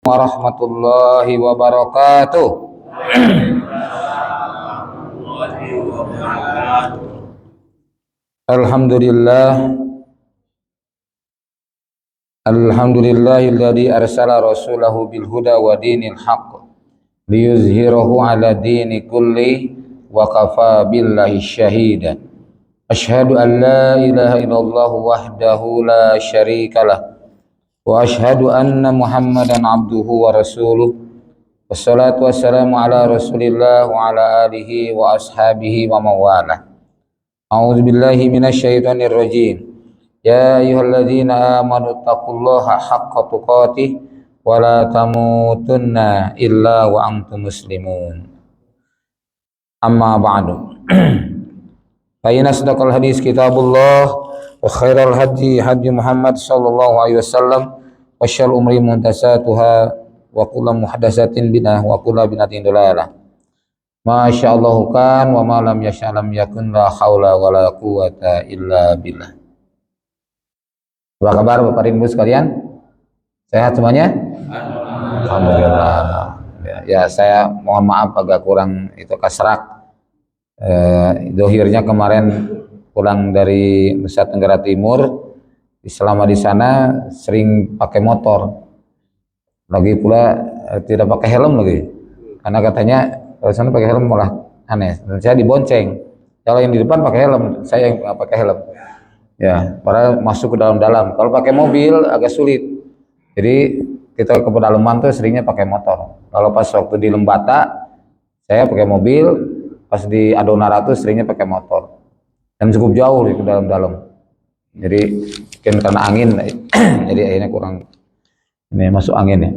Warahmatullahi wabarakatuh. Alhamdulillah, alhamdulillahilladzi arsala rasulahu bil huda wa dinil haqq liyuzhirahu ala dini kulli wa kafa billahi syahida. Asyhadu an la ilaha illallah wahdahu la syarikalah wa asyhadu anna Muhammadan abduhu wa rasuluh. Wassalatu wassalamu ala Rasulillah wa ala alihi wa ashabihi wa mawalah. A'udzu billahi minasyaitonir rajim. Ya ayyuhalladzina amanu taqullaha haqqa tuqatih wa la tamutunna illa wa antum muslimun. Amma ba'du. Fa inna asdaqal hadis kitabullah wa khairal hadi hadi Muhammad sallallahu alaihi wasallam wa syarrul umuri muhdatsatuha wa kullu muhdatsatin bid'ah wa kullu bid'atin dhalalah. Masyaallah kan wa ma lam yasha lam yakun la haula wa la quwata illa billah. Apa kabar Bapak Ibu sekalian? Sehat semuanya? Alhamdulillah. Ya, saya mohon maaf agak kurang itu kasrak. Dohirnya kemarin pulang dari Nusa Tenggara Timur, selama di sana sering pakai motor, lagi pula tidak pakai helm lagi, karena katanya kalau sana pakai helm malah aneh. Dan saya dibonceng, kalau yang di depan pakai helm, saya yang nggak pakai helm. Ya, padahal masuk ke dalam-dalam. Kalau pakai mobil agak sulit, jadi kita ke pedalaman tuh seringnya pakai motor. Kalau pas waktu di Lembata, saya pakai mobil. Pas di Adonara tuh seringnya pakai motor dan cukup jauh ke dalam-dalam, jadi mungkin karena angin jadi akhirnya kurang ini masuk angin ya.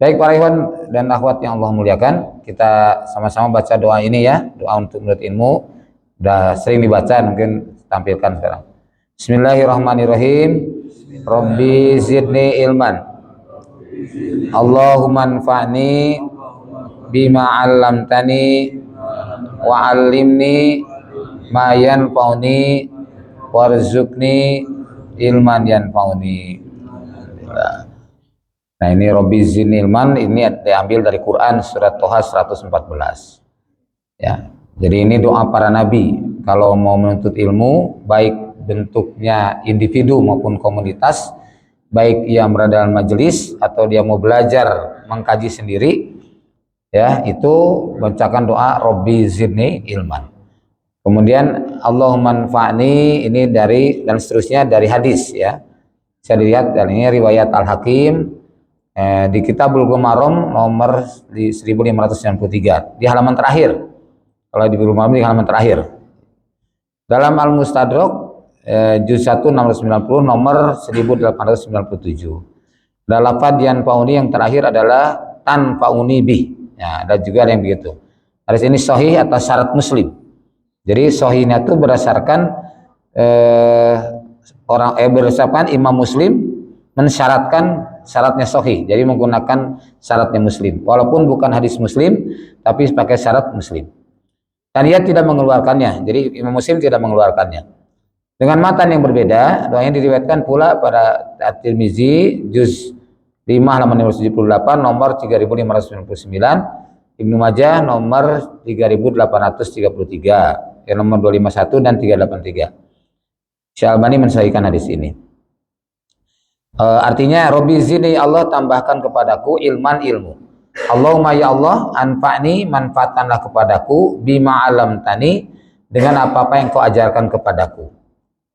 Baik para ikhwan dan akhwat yang Allah muliakan, kita sama-sama baca doa ini ya, doa untuk menuntut ilmu. Udah sering dibaca, mungkin tampilkan sekarang. Bismillahirrahmanirrahim. Rabbi zidni ilman, Allahumma anfa'ni bima 'allamtani wa 'allimni ma yanfa'uni warzuqni ilman yanfa'uni. Nah, ini Rabbi zidni ilman ini diambil dari Quran surat Toha 114 ya. Jadi ini doa para nabi kalau mau menuntut ilmu, baik bentuknya individu maupun komunitas, baik ia berada dalam majelis atau dia mau belajar mengkaji sendiri ya, itu bacakan doa Rabbi zidni ilman. Kemudian Allahumma anfa'ni ini dari dan seterusnya dari hadis ya. Saya lihat dan ini riwayat Al-Hakim di Kitabul Maram nomor di 1593 di halaman terakhir. Kalau di Bulughul Maram di halaman terakhir. Dalam Al-Mustadrak juz 1 690 nomor 1897. Dan lafaz yanfa'uni yang terakhir adalah tanfa'uni bih. Ya, ada juga yang begitu. Hadis ini sahih atas syarat Muslim. Jadi sahihnya itu berdasarkan berdasarkan Imam Muslim mensyaratkan syaratnya sahih. Jadi menggunakan syaratnya Muslim. Walaupun bukan hadis Muslim, tapi pakai syarat Muslim. Dan ia tidak mengeluarkannya. Jadi Imam Muslim tidak mengeluarkannya. Dengan matan yang berbeda, doanya diriwayatkan pula pada At-Tirmizi juz 5 halaman 578 nomor 3599, Ibnu Majah nomor 3833, nomor 251 dan 383. Syekh Albani mensahihkan hadis ini. Artinya Rabbi zidni, Allah tambahkan kepadaku ilman ilmu. Allahumma ya Allah anfa'ni, manfaatkanlah kepadaku bima 'allamtani, dengan apa-apa yang kau ajarkan kepadaku.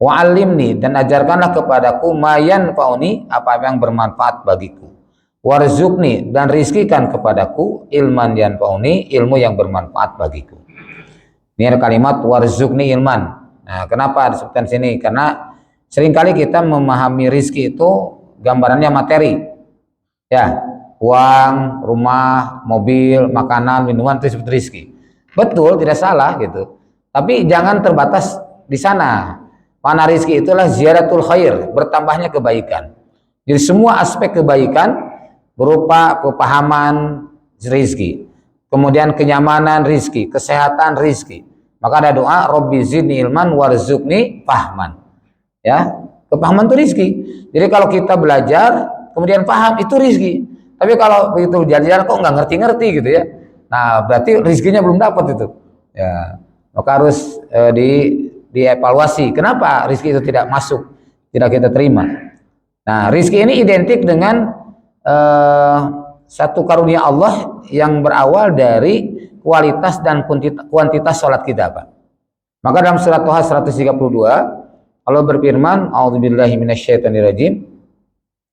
Wa 'allimni, dan ajarkanlah kepadaku ma yanfa'uni, apa yang bermanfaat bagiku. Warzuqni, dan rizkikan kepadaku ilman yanfa'uni, ilmu yang bermanfaat bagiku. Ini ada kalimat warzuqni ilman. Nah, kenapa disebutkan sini? Karena seringkali kita memahami rizki itu gambarannya materi. Ya, uang, rumah, mobil, makanan, minuman itu disebut rizki. Betul, tidak salah gitu. Tapi jangan terbatas di sana. Mana rizki itulah ziyaratul khair, bertambahnya kebaikan. Jadi semua aspek kebaikan berupa kepahaman rizki, kemudian kenyamanan rizki, kesehatan rizki. Maka ada doa Rabbi zidni ilman warzuqni fahman. Ya, kepahaman itu rizki. Jadi kalau kita belajar kemudian paham, itu rizki. Tapi kalau begitu jalan-jalan kok nggak ngerti-ngerti gitu ya. Nah, berarti rezekinya belum dapat itu. Ya, maka harus dievaluasi. Kenapa rezeki itu tidak masuk, tidak kita terima? Nah, rezeki ini identik dengan satu karunia Allah yang berawal dari kualitas dan kuantitas sholat kita, Pak. Maka dalam surat Toha 132 Allah berfirman, "A'udzubillahi minasyaitonirrajim.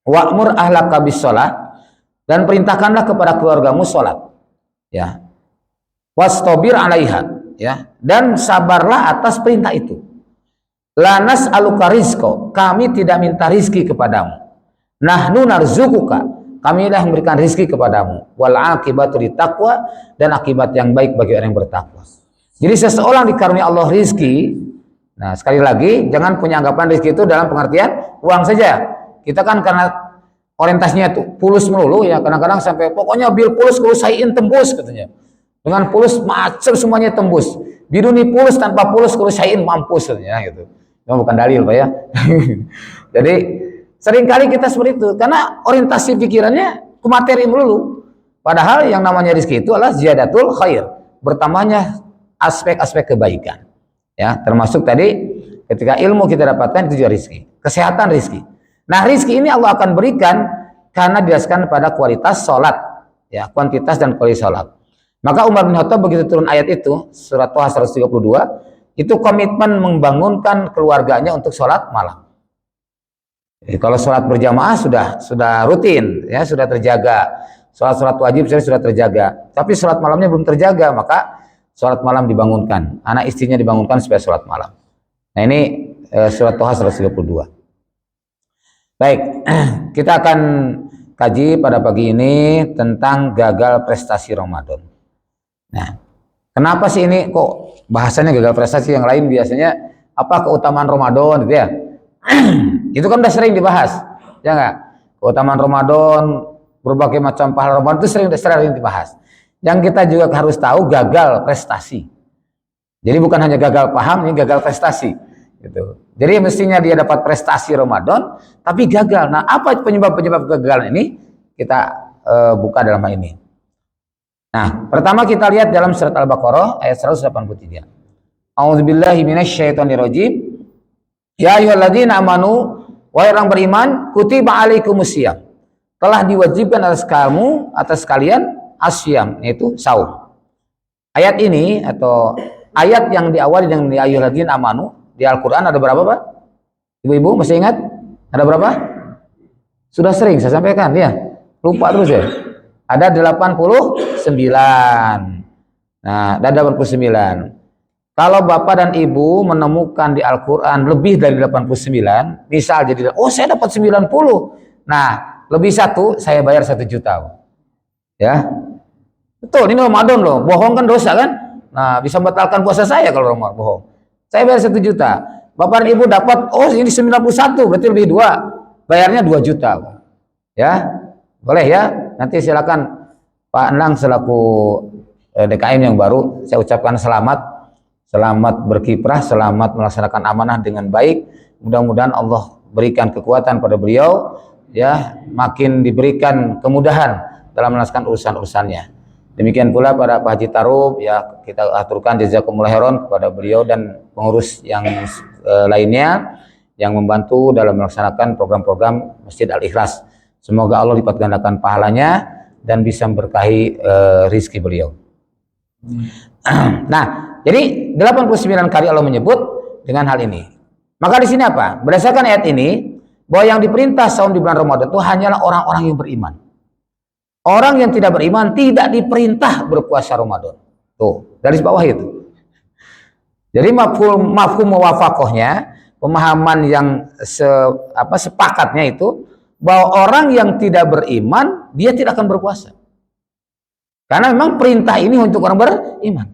Wa'mur ahlaka bis-shalah," dan perintahkanlah kepada keluargamu salat. Ya. Wastabir 'alaiha, ya. Dan sabarlah atas perintah itu. La nas'aluka rizqa, kami tidak minta rizki kepadamu. Nahnu narzuquka, kami lah memberikan rizki kepadamu. Wal 'aqibatu littaqwa, dan akibat yang baik bagi orang yang bertakwa. Jadi seseorang dikarunia Allah rizki. Nah, sekali lagi, jangan punya anggapan rezeki itu dalam pengertian uang saja. Kita kan karena orientasinya tuh pulus melulu ya, kadang-kadang sampai pokoknya bil pulus kalau sayin tembus katanya. Dengan pulus macam semuanya tembus. Biduni pulus tanpa pulus kalau sayin mampus katanya gitu. Itu bukan dalil, Pak ya. Jadi seringkali kita seperti itu karena orientasi pikirannya ke materi melulu. Padahal yang namanya rezeki itu adalah ziyadatul khair, bertambahnya aspek-aspek kebaikan. Ya, termasuk tadi ketika ilmu kita dapatkan itu juga rezeki, kesehatan rezeki. Nah, rezeki ini Allah akan berikan karena didasarkan pada kualitas sholat, ya, kuantitas dan kualitas sholat. Maka Umar bin Khattab begitu turun ayat itu, surat Toha 132, itu komitmen membangunkan keluarganya untuk sholat malam. Jadi, kalau sholat berjamaah sudah rutin, ya, sudah terjaga. Sholat wajib sudah terjaga. Tapi sholat malamnya belum terjaga, maka sholat malam dibangunkan, anak istrinya dibangunkan supaya sholat malam. Nah, ini surat Toha 132. Baik, kita akan kaji pada pagi ini tentang gagal prestasi Ramadan. Nah, kenapa sih ini kok bahasanya gagal prestasi? Yang lain biasanya apa keutamaan Ramadan gitu ya? Itu kan udah sering dibahas, ya nggak? Keutamaan Ramadan, berbagai macam pahala Ramadan itu sering dibahas. Yang kita juga harus tahu gagal prestasi. Jadi bukan hanya gagal paham, ini gagal prestasi. Gitu. Jadi mestinya dia dapat prestasi Ramadan, tapi gagal. Nah, apa penyebab-penyebab kegagalan ini? Kita buka dalam hal ini. Nah, pertama kita lihat dalam surat Al-Baqarah ayat 183. A'udzubillahi minasyaitonirrajim. Ya ayyuhalladzina amanu, wahai orang beriman, kutiba alaikumusiyam. Telah diwajibkan atas kalian asyam, yaitu saum. Ayat ini atau ayat yang diawali dengan ya ayyuhalladzina amanu di Al-Qur'an ada berapa, Pak? Ibu-ibu masih ingat? Ada berapa? Sudah sering saya sampaikan, ya. Lupa terus ya. Ada 89. Nah, ada 89. Kalau Bapak dan Ibu menemukan di Al-Qur'an lebih dari 89, misal jadi saya dapat 90. Nah, lebih satu saya bayar 1 juta. Ya. Betul, ini Ramadan loh. Bohong kan dosa kan? Nah, bisa membatalkan puasa saya kalau Ramadan bohong. Saya bayar 1 juta. Bapak dan Ibu dapat, ini 91, berarti lebih 2. Bayarnya 2 juta. Ya, boleh ya. Nanti silakan Pak Endang selaku DKM yang baru, saya ucapkan selamat. Selamat berkiprah, selamat melaksanakan amanah dengan baik. Mudah-mudahan Allah berikan kekuatan pada beliau, ya, makin diberikan kemudahan dalam melaksanakan urusan-urusannya. Demikian pula pada Pak Haji Tarub, ya, kita aturkan jazakumullah khairan kepada beliau dan pengurus yang lainnya yang membantu dalam melaksanakan program-program Masjid Al-Ikhlas. Semoga Allah lipat gandakan pahalanya dan bisa memberkahi rizki beliau. Nah, jadi 89 kali Allah menyebut dengan hal ini. Maka di sini apa? Berdasarkan ayat ini, bahwa yang diperintah saum di bulan Ramadan itu hanyalah orang-orang yang beriman. Orang yang tidak beriman tidak diperintah berpuasa Ramadan. Tuh, dari bawah itu. Jadi mafhum muwafaqahnya, pemahaman yang sepakatnya itu bahwa orang yang tidak beriman dia tidak akan berpuasa. Karena memang perintah ini untuk orang beriman.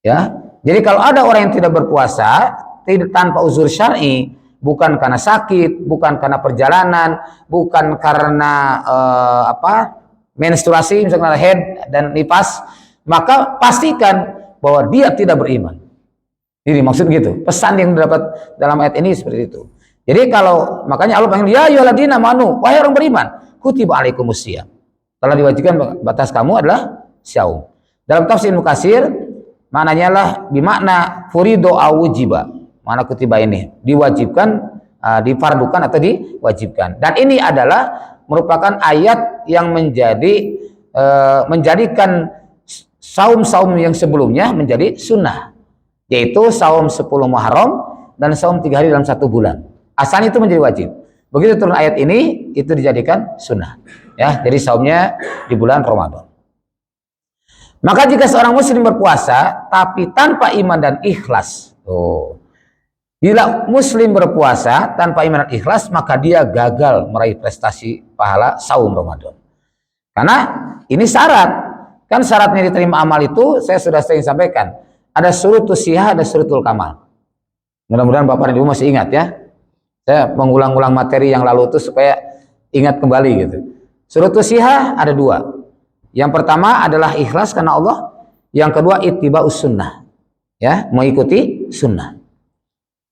Ya. Jadi kalau ada orang yang tidak berpuasa tanpa uzur syar'i, bukan karena sakit, bukan karena perjalanan, bukan karena menstruasi, misalnya head dan nifas, maka pastikan bahwa dia tidak beriman. Jadi maksud gitu. Pesan yang dapat dalam ayat ini seperti itu. Jadi kalau makanya Allah panggil ya ayyuhalladzina amanu, wahai orang beriman, kutiba alaikumusiyam. telah diwajibkan batas kamu adalah saum. Dalam tafsir Ibnu Katsir maknanya lah bimakna furido awujiba. Mana kutiba ini diwajibkan, difardukan atau diwajibkan. Dan ini adalah merupakan ayat yang menjadikan saum-saum yang sebelumnya menjadi sunnah, yaitu saum 10 Muharram dan saum 3 hari dalam 1 bulan. Asalnya itu menjadi wajib. Begitu turun ayat ini, itu dijadikan sunnah. Ya, jadi saumnya di bulan Ramadan. Maka jika seorang muslim berpuasa tapi tanpa iman dan ikhlas, bila muslim berpuasa tanpa iman dan ikhlas, maka dia gagal meraih prestasi pahala saum Ramadan. Karena ini syarat. Kan syaratnya diterima amal itu saya sudah sering sampaikan. Ada syurutus sihah, ada syurutul kamal. Mudah-mudahan Bapak dan Ibu masih ingat ya. Saya mengulang-ulang materi yang lalu itu supaya ingat kembali gitu. Syurutus sihah ada 2. Yang pertama adalah ikhlas karena Allah. Yang kedua ittiba'us sunnah. Ya, mengikuti sunnah.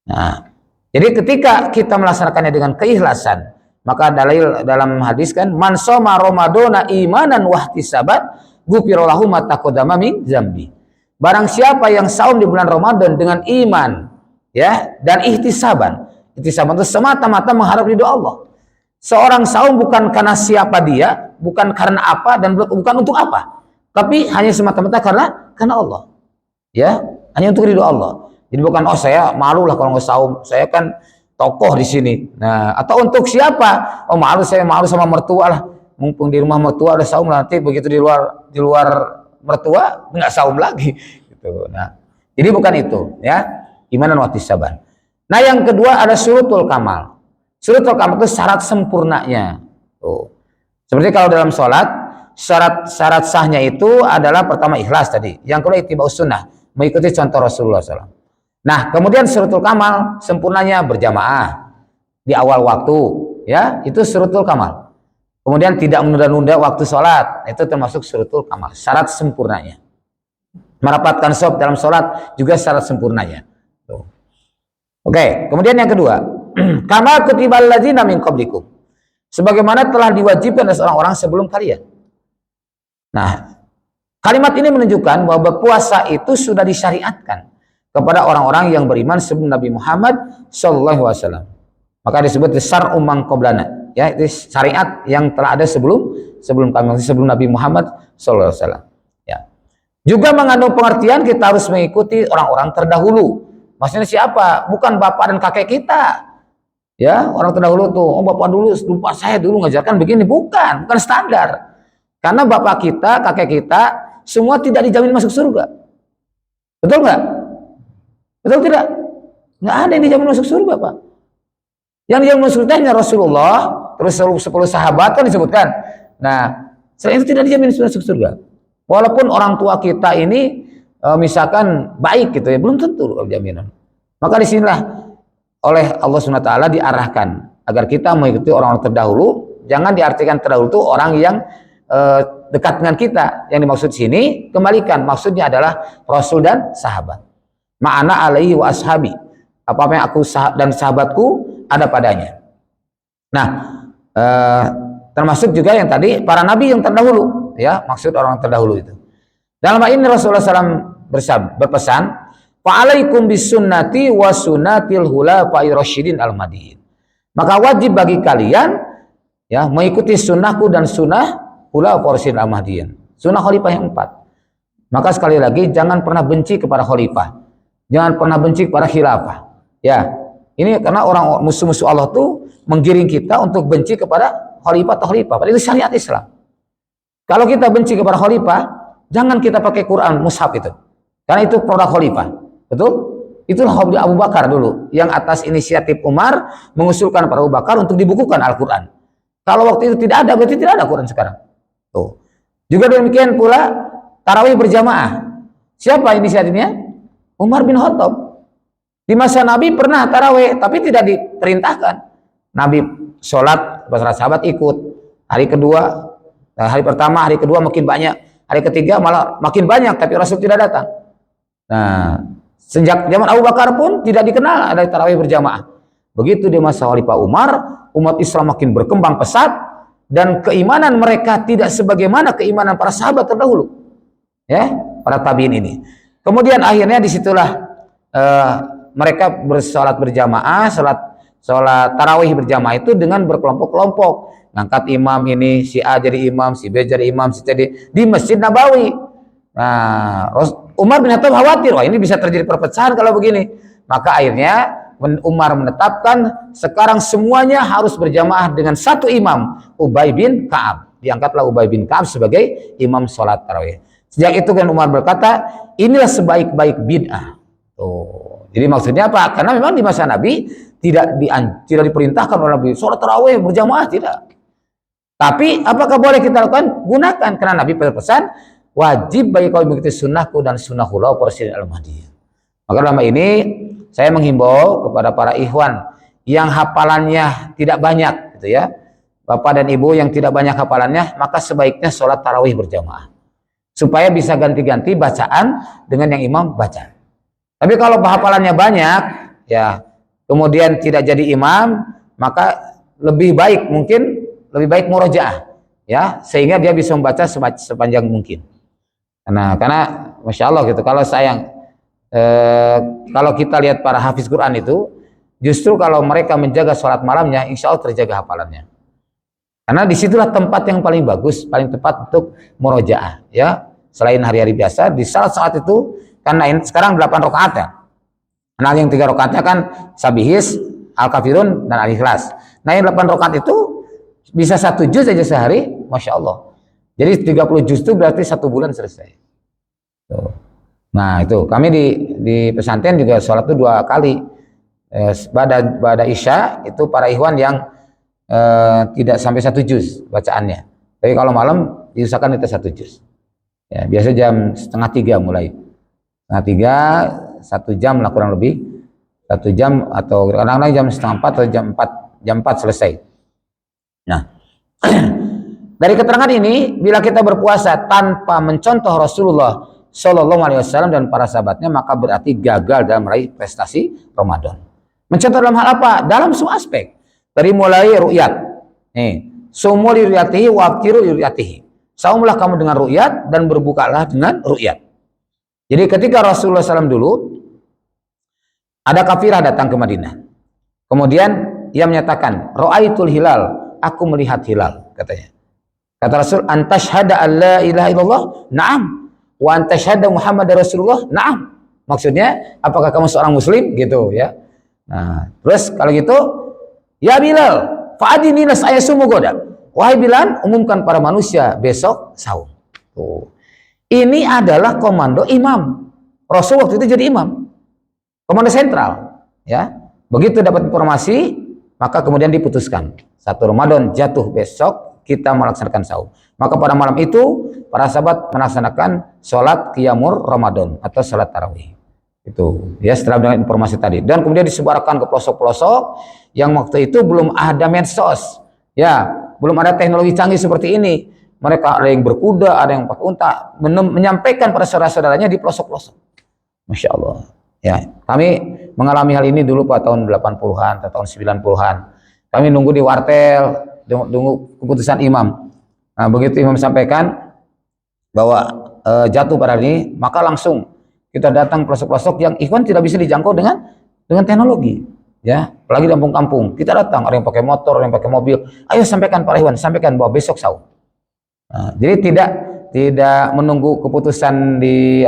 Nah, jadi ketika kita melaksanakannya dengan keikhlasan, maka dalil dalam hadis kan, man shoma ramadhana imanan wahtisaban ghufirallahu ma taqaddama min dzambi. Barang siapa yang saum di bulan Ramadan dengan iman, ya, dan ihtisaban. Ihtisaban itu semata-mata mengharap ridho Allah. Seorang saum bukan karena siapa dia, bukan karena apa, dan bukan untuk apa, tapi hanya semata-mata karena Allah. Ya, hanya untuk ridho Allah. Jadi bukan saya malu lah kalau nggak saum, saya kan tokoh di sini. Nah, atau untuk siapa? Oh malu, saya malu sama mertua lah. Mumpung di rumah mertua ada saum, nanti begitu di luar mertua nggak saum lagi. Gitu. Nah, jadi bukan itu, ya. Iman dan wahtisaban. Nah, yang kedua ada syurutul kamal. Syurutul kamal itu syarat sempurnanya. Tuh. Seperti kalau dalam sholat, syarat sahnya itu adalah pertama ikhlas tadi. Yang kedua ittiba'us sunnah, mengikuti contoh Rasulullah SAW. Nah, kemudian syurutul kamal sempurnanya berjamaah di awal waktu, ya, itu syurutul kamal. Kemudian tidak menunda-nunda waktu sholat, itu termasuk syurutul kamal, syarat sempurnanya. Merapatkan shaf dalam sholat juga syarat sempurnanya. Tuh. Oke, kemudian yang kedua, kama kutibal ladzina min qablikum, sebagaimana telah diwajibkan oleh orang-orang sebelum kalian. Nah, kalimat ini menunjukkan bahwa berpuasa itu sudah disyariatkan kepada orang-orang yang beriman sebelum Nabi Muhammad SAW. Maka disebut syar'u man qablana. Ya, itu syariat yang telah ada sebelum kami, sebelum Nabi Muhammad SAW. Ya. Juga mengandung pengertian kita harus mengikuti orang-orang terdahulu. Maksudnya siapa? Bukan bapak dan kakek kita. Ya, orang terdahulu tuh, oh bapak dulu, lupa saya dulu ngajarkan begini, bukan standar. Karena bapak kita, kakek kita, semua tidak dijamin masuk surga. Betul nggak? Betul tidak? Nggak ada yang dijamin masuk surga, Pak. Yang dijamin masuk surga hanya Rasulullah, terus 10 sahabat kan disebutkan. Nah, selain itu tidak dijamin masuk surga. Walaupun orang tua kita ini misalkan baik gitu ya, belum tentu jaminan. Maka disinilah oleh Allah SWT diarahkan agar kita mengikuti orang-orang terdahulu. Jangan diartikan terdahulu itu orang yang dekat dengan kita. Yang dimaksud sini kembalikan, maksudnya adalah Rasul dan sahabat. Ma'ana alaihi wa ashabi, apa yang aku dan sahabatku ada padanya. Nah, termasuk juga yang tadi para nabi yang terdahulu, ya, maksud orang terdahulu itu. Dalam hal ini Rasulullah SAW berpesan, fa'alaikum bisunnati wa sunnatil khulafa'ir rasyidin al-mahdiyyin. Maka wajib bagi kalian, ya, mengikuti sunnahku dan sunnah khulafa'ir rasyidin al-mahdiyyin, sunnah khalifah yang 4. Maka sekali lagi jangan pernah benci kepada khalifah. Jangan pernah benci kepada khilafah. Ya, ini karena orang musuh-musuh Allah tuh menggiring kita untuk benci kepada khalifah atau khalifah. Padahal itu syariat Islam. Kalau kita benci kepada khalifah, jangan kita pakai Quran mushaf itu. Karena itu produk khalifah. Betul? Itulah Abu Bakar dulu yang atas inisiatif Umar mengusulkan para Abu Bakar untuk dibukukan Al-Quran. Kalau waktu itu tidak ada, berarti tidak ada Quran sekarang. Tuh. Juga demikian pula tarawih berjamaah. Siapa inisiatifnya? Umar bin Khattab. Di masa Nabi pernah tarawih, tapi tidak diperintahkan. Nabi sholat, para sahabat ikut. Hari kedua, hari pertama, hari kedua makin banyak. Hari ketiga malah makin banyak, tapi Rasul tidak datang. Nah, sejak zaman Abu Bakar pun tidak dikenal ada tarawih berjamaah. Begitu di masa Khalifah Umar, umat Islam makin berkembang pesat, dan keimanan mereka tidak sebagaimana keimanan para sahabat terdahulu, ya, para tabiin ini. Kemudian akhirnya disitulah mereka bersolat berjamaah, sholat tarawih berjamaah itu dengan berkelompok-kelompok, ngangkat imam ini, si A jadi imam, si B jadi imam, si C di Masjid Nabawi. Nah, Umar bin Khattab khawatir, wah ini bisa terjadi perpecahan kalau begini. Maka akhirnya Umar menetapkan sekarang semuanya harus berjamaah dengan satu imam, Ubay bin Ka'ab. Diangkatlah Ubay bin Ka'ab sebagai imam sholat tarawih. Sejak itu kan Umar berkata, inilah sebaik-baik bid'ah. Jadi maksudnya apa? Karena memang di masa Nabi tidak diperintahkan oleh Nabi sholat tarawih berjamaah, tidak. Tapi apakah boleh kita lakukan? Gunakan, karena Nabi berpesan wajib bagi kaum mengikuti sunnahku dan sunnah khulafaur rasyidin al-mahdiyyin. Maka dalam ini saya menghimbau kepada para ikhwan yang hafalannya tidak banyak, gitu ya, bapak dan ibu yang tidak banyak hafalannya, maka sebaiknya sholat tarawih berjamaah supaya bisa ganti-ganti bacaan dengan yang imam baca. Tapi kalau hafalannya banyak, ya, kemudian tidak jadi imam, maka lebih baik murojaah, ya, sehingga dia bisa membaca sepanjang mungkin. Karena masya Allah gitu. Kalau kita lihat para hafiz Quran itu, justru kalau mereka menjaga sholat malamnya, insya Allah terjaga hafalannya. Karena disitulah tempat yang paling bagus, paling tepat untuk murojaah, ya. Selain hari-hari biasa, di saat itu, karena sekarang 8 rakaat ya. Nah yang 3 rakaatnya kan Sabihis, Al-Kafirun, dan Al-Ikhlas. Nah yang 8 rakaat itu bisa 1 juz aja sehari, masya Allah. Jadi 30 juz itu berarti 1 bulan selesai. Tuh. Nah itu kami di pesantren juga sholat itu 2 kali. Pada Isya itu para ikhwan yang tidak sampai 1 juz bacaannya. Tapi kalau malam diusahakan itu 1 juz. Ya, biasa jam 2:30 mulai. 2:30, 1 jam lah kurang lebih. 1 jam atau kadang-kadang jam 3:30 atau jam 4 selesai. Nah, dari keterangan ini, bila kita berpuasa tanpa mencontoh Rasulullah Shallallahu Alaihi Wasallam dan para sahabatnya, maka berarti gagal dalam meraih prestasi Ramadan. Mencontoh dalam hal apa? Dalam semua aspek. Dari mulai ru'yat. Sumu li ru'yatihi wa abtiru li ru'yatihi. Saumlah kamu dengan ru'yat dan berbukalah dengan ru'yat. Jadi ketika Rasulullah SAW dulu, ada kafirah datang ke Madinah. Kemudian ia menyatakan, Ra'aitul hilal, aku melihat hilal, katanya. Kata Rasul, antashhada an la ilaha illallah? Na'am. Wa antashhada Muhammad Rasulullah? Na'am. Maksudnya, apakah kamu seorang muslim? Gitu ya. Nah, terus kalau gitu, ya Bilal, fa'adini nas ayasumu goda. Wahai Bilal, umumkan para manusia besok saum. Tuh. Ini adalah komando imam. Rasul waktu itu jadi imam. Komando sentral. Ya. Begitu dapat informasi, maka kemudian diputuskan. 1 Ramadan jatuh besok, kita melaksanakan saum. Maka pada malam itu, para sahabat melaksanakan sholat qiyamul Ramadan atau sholat tarawih. Itu ya, setelah dengan informasi tadi, dan kemudian disebarkan ke pelosok-pelosok yang waktu itu belum ada medsos, ya, belum ada teknologi canggih seperti ini. Mereka ada yang berkuda, ada yang pakai unta, menyampaikan pada saudara-saudaranya di pelosok-pelosok. Masya Allah. Ya, kami mengalami hal ini dulu pada tahun 80-an atau tahun 90-an. Kami nunggu di wartel, nunggu keputusan imam. Nah, begitu imam sampaikan bahwa jatuh pada hari ini, maka langsung kita datang pelosok-pelosok yang ikhwan tidak bisa dijangkau dengan teknologi, ya, apalagi di kampung-kampung. Kita datang, ada yang pakai motor, ada yang pakai mobil. Ayo sampaikan para ikhwan, sampaikan bahwa besok saum. Nah, jadi tidak menunggu keputusan di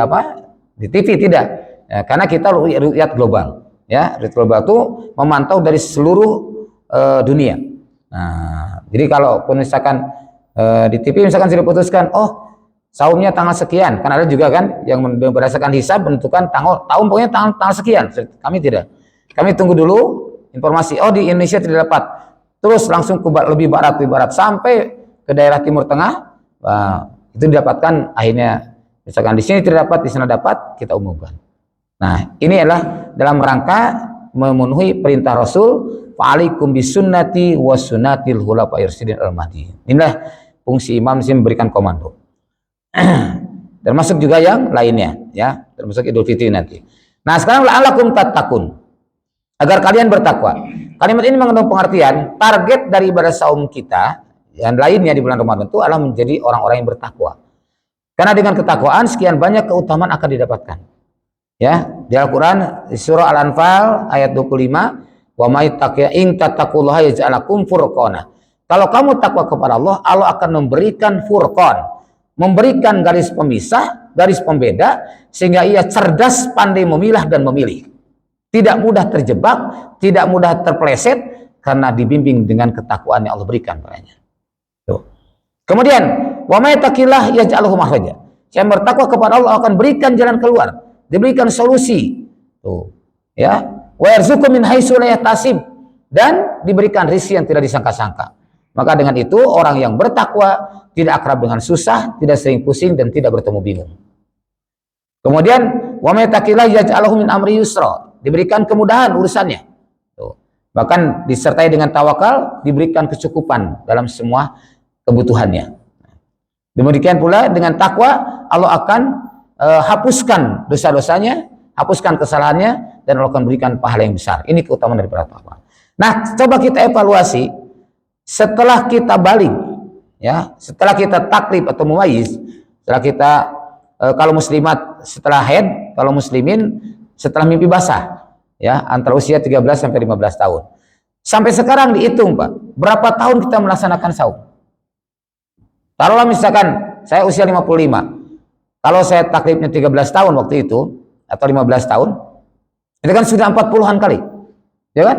TV, tidak, ya, karena kita lihat global, ya, lihat global itu memantau dari seluruh dunia. Nah, jadi kalau misalkan di TV misalkan sudah diputuskan, oh saumnya tanggal sekian, kan ada juga kan yang berdasarkan hisab menentukan tahun pokoknya tanggal sekian. Kami tidak. Kami tunggu dulu informasi. Oh di Indonesia tidak dapat. Terus langsung ke lebih barat sampai ke daerah Timur Tengah. Itu didapatkan akhirnya. Misalkan di sini tidak dapat, di sana dapat, kita umumkan. Nah, ini adalah dalam rangka memenuhi perintah Rasul, fa'alaikum bisunnati wa sunnatil khulafa'ir rasyidin al-mahdiyyin. Inilah fungsi imam di sini memberikan komando. Termasuk juga yang lainnya, ya, termasuk Idul Fitri nanti. Nah, sekarang la'allakum tattaqun, agar kalian bertakwa. Kalimat ini mengandung pengertian target dari ibadah saum kita, yang lainnya di bulan Ramadan itu adalah menjadi orang-orang yang bertakwa. Karena dengan ketakwaan sekian banyak keutamaan akan didapatkan. Ya, di Al-Qur'an di surah Al-Anfal ayat 25, wa may tattaqullaha yaj'al lakum furqana. Kalau kamu takwa kepada Allah, Allah akan memberikan furqan, memberikan garis pemisah, garis pembeda, sehingga ia cerdas, pandai memilah dan memilih. Tidak mudah terjebak, tidak mudah terpeleset, karena dibimbing dengan ketakwaan yang Allah berikan padanya. Tuh. Kemudian, wa may taqillah yaj'al lahu makhraja. Yang bertakwa kepada Allah akan berikan jalan keluar, diberikan solusi. Tuh. Ya, wa yarzuqhu min haitsu la yahtasib, dan diberikan rezeki yang tidak disangka-sangka. Maka dengan itu orang yang bertakwa tidak akrab dengan susah, tidak sering pusing dan tidak bertemu bingung. Kemudian wa may taqillah yaj'al lahu min amri yusra, diberikan kemudahan urusannya. Tuh. Bahkan disertai dengan tawakal, diberikan kecukupan dalam semua kebutuhannya. Demikian pula dengan takwa, Allah akan hapuskan dosa-dosanya, hapuskan kesalahannya, dan Allah akan berikan pahala yang besar. Ini keutamaan daripada takwa. Nah, coba kita evaluasi setelah kita balik, ya, setelah kita taklif atau mumayyiz, setelah kita kalau muslimat setelah haid, kalau muslimin setelah mimpi basah, ya, antara usia 13 sampai 15 tahun. Sampai sekarang dihitung, Pak, berapa tahun kita melaksanakan saum? Taruhlah misalkan saya usia 55. Kalau saya taklifnya 13 tahun waktu itu atau 15 tahun, itu kan sudah 40-an kali. Ya kan?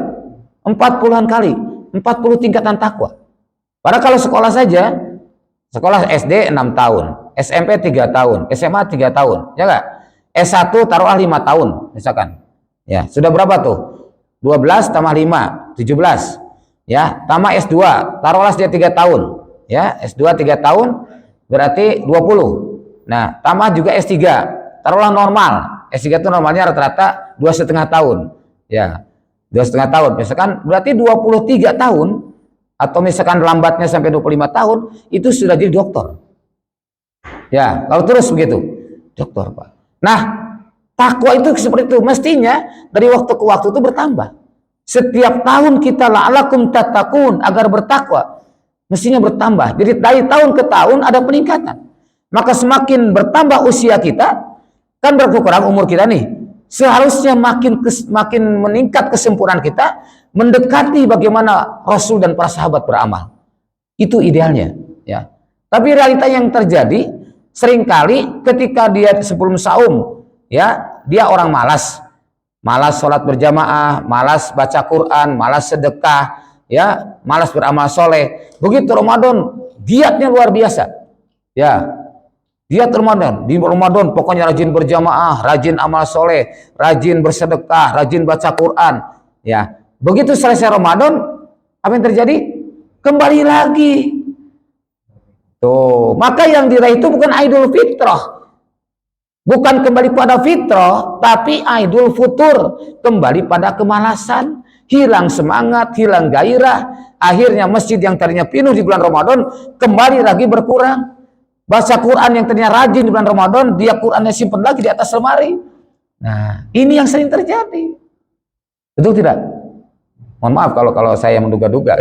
40-an kali, 40 tingkatan takwa. Padahal kalau sekolah saja, sekolah SD 6 tahun, SMP 3 tahun, SMA 3 tahun, ya enggak? S1 taruhlah 5 tahun misalkan. Ya, sudah berapa tuh? 12 tambah 5, 17. Ya, tambah S2, taruhlah dia 3 tahun. Ya, S2 3 tahun berarti 20. Nah, tambah juga S3, taruhlah normal. S3 itu normalnya rata-rata 2,5 tahun. Ya, 2,5 tahun. Misalkan berarti 23 tahun, atau misalkan lambatnya sampai 25 tahun, itu sudah jadi dokter. Ya, kalau terus begitu, dokter, Pak. Nah, takwa itu seperti itu. Mestinya dari waktu ke waktu itu bertambah. Setiap tahun kita la'alakum tattaqun, agar bertakwa, mestinya bertambah. Jadi dari tahun ke tahun ada peningkatan. Maka semakin bertambah usia kita, kan berkurang umur kita nih, seharusnya makin meningkat kesempurnaan kita, mendekati bagaimana Rasul dan para sahabat beramal. Itu idealnya, ya. Tapi realita yang terjadi seringkali ketika dia sebelum saum, ya, dia orang malas sholat berjamaah, malas baca Quran, malas sedekah, ya, malas beramal soleh. Begitu Ramadan, giatnya luar biasa, ya, giat Ramadan. Di Ramadan pokoknya rajin berjamaah, rajin amal soleh, rajin bersedekah, rajin baca Quran, ya. Begitu selesai Ramadan, apa yang terjadi? Kembali lagi. Tuh, maka yang diraih itu bukan Idul Fitrah, bukan kembali pada fitrah, tapi Idul Futur, kembali pada kemalasan, hilang semangat, hilang gairah. Akhirnya masjid yang tadinya penuh di bulan Ramadan kembali lagi berkurang. Baca Quran yang tadinya rajin di bulan Ramadan, dia Qurannya simpan lagi di atas lemari. Nah, ini yang sering terjadi. Betul tidak? Mohon maaf kalau saya menduga-duga,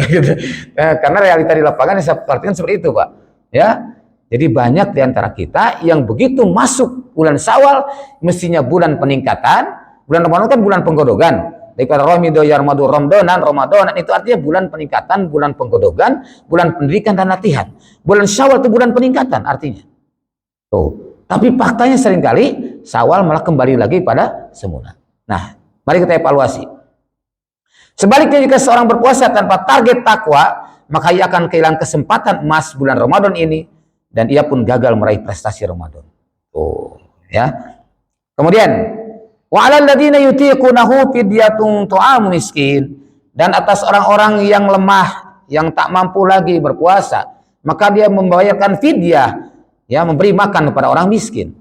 karena realita di lapangan seperti itu, Pak. Ya, jadi banyak di antara kita yang begitu masuk bulan Syawal, mestinya bulan peningkatan. Bulan Ramadan kan bulan penggodogan. Daripada Ramadan itu artinya bulan peningkatan, bulan penggodogan, bulan pendidikan dan latihan. Bulan Syawal itu bulan peningkatan artinya. Tuh. Tapi faktanya seringkali Syawal malah kembali lagi pada semula. Nah, mari kita evaluasi. Sebaliknya jika seorang berpuasa tanpa target takwa, maka ia akan kehilangan kesempatan emas bulan Ramadan ini, dan ia pun gagal meraih prestasi Ramadan. Oh, ya. Kemudian, wa 'alal ladzina yutiqunahu fidyatun ta'amu miskin, dan atas orang-orang yang lemah, yang tak mampu lagi berpuasa, maka dia membayarkan fidyah, ya, memberi makan kepada orang miskin.